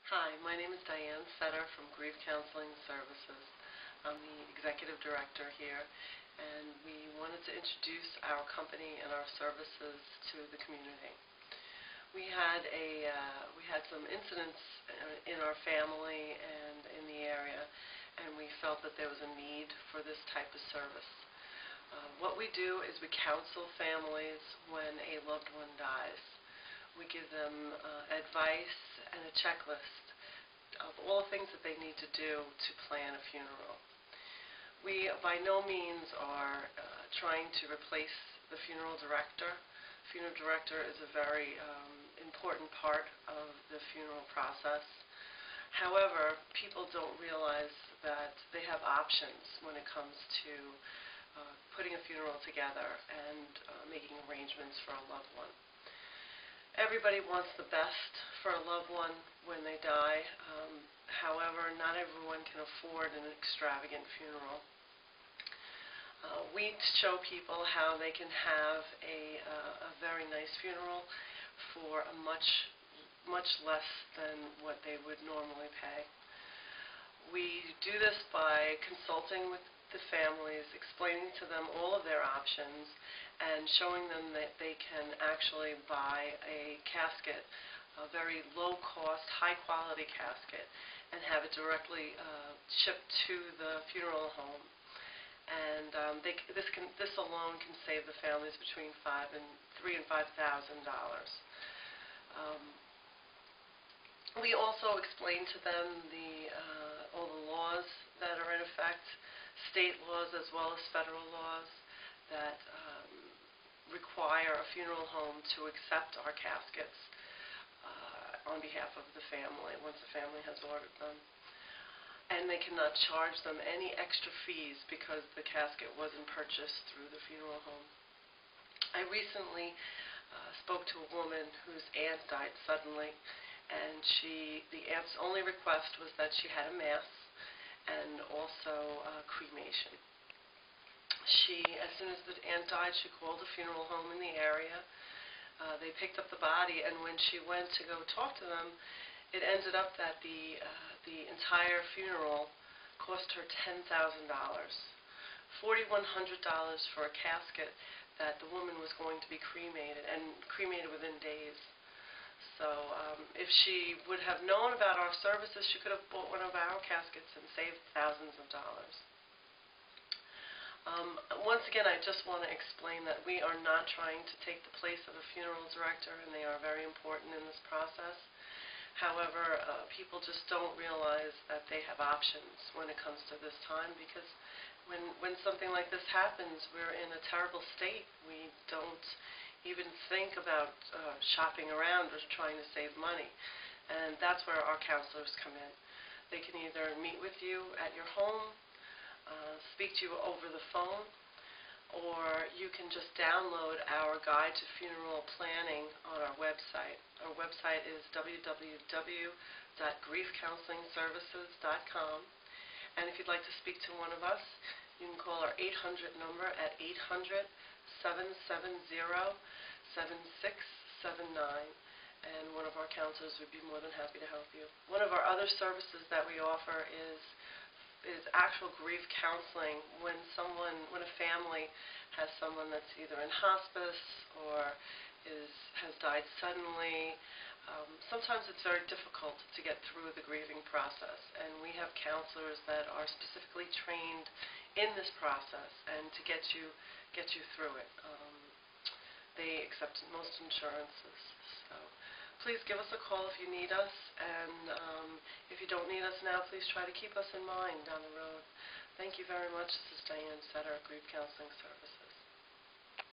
Hi, my name is Diane Fetter from Grief Counseling Services. I'm the Executive Director here, and we wanted to introduce our company and our services to the community. We had some incidents in our family and in the area, and we felt that there was a need for this type of service. What we do is we counsel families when a loved one dies. We give them advice and a checklist of all the things that they need to do to plan a funeral. We by no means are trying to replace the funeral director. Funeral director is a very important part of the funeral process. However, people don't realize that they have options when it comes to putting a funeral together and making arrangements for a loved one. Everybody wants the best for a loved one when they die. However, not everyone can afford an extravagant funeral. We show people how they can have a very nice funeral for a much less than what they would normally pay. We do this by consulting with the families, explaining to them all of their options, and showing them that they can actually buy a casket, a very low-cost, high-quality casket, and have it directly shipped to the funeral home. And this alone can save the families between $3,000 and $5,000. We also explain to them all the laws that are in effect, state laws as well as federal laws that require a funeral home to accept our caskets on behalf of the family once the family has ordered them. And they cannot charge them any extra fees because the casket wasn't purchased through the funeral home. I recently spoke to a woman whose aunt died suddenly, and the aunt's only request was that she had a mass and also cremation. As soon as the aunt died, she called a funeral home in the area. They picked up the body, and when she went to go talk to them, it ended up that the entire funeral cost her $10,000, $4,100 for a casket that the woman was going to be cremated, and cremated within days. So if she would have known about our services, she could have bought one of our caskets and saved thousands of dollars. Once again, I just want to explain that we are not trying to take the place of a funeral director, and they are very important in this process. However, people just don't realize that they have options when it comes to this time, because when something like this happens, we're in a terrible state. We don't even think about shopping around or trying to save money. And that's where our counselors come in. They can either meet with you at your home, speak to you over the phone, or you can just download our guide to funeral planning on our website. Our website is www.griefcounselingservices.com. And if you'd like to speak to one of us, you can call our 800 number at 800-770-7679, and one of our counselors would be more than happy to help you. One of our other services that we offer is actual grief counseling when a family has someone that's either in hospice or has died suddenly. Sometimes it's very difficult to get through the grieving process, and we have counselors that are specifically trained in this process and to get you through it. They accept most insurances. So please give us a call if you need us, and if you don't need us now, please try to keep us in mind down the road. Thank you very much. This is Diane Fetter, Grief Counseling Services.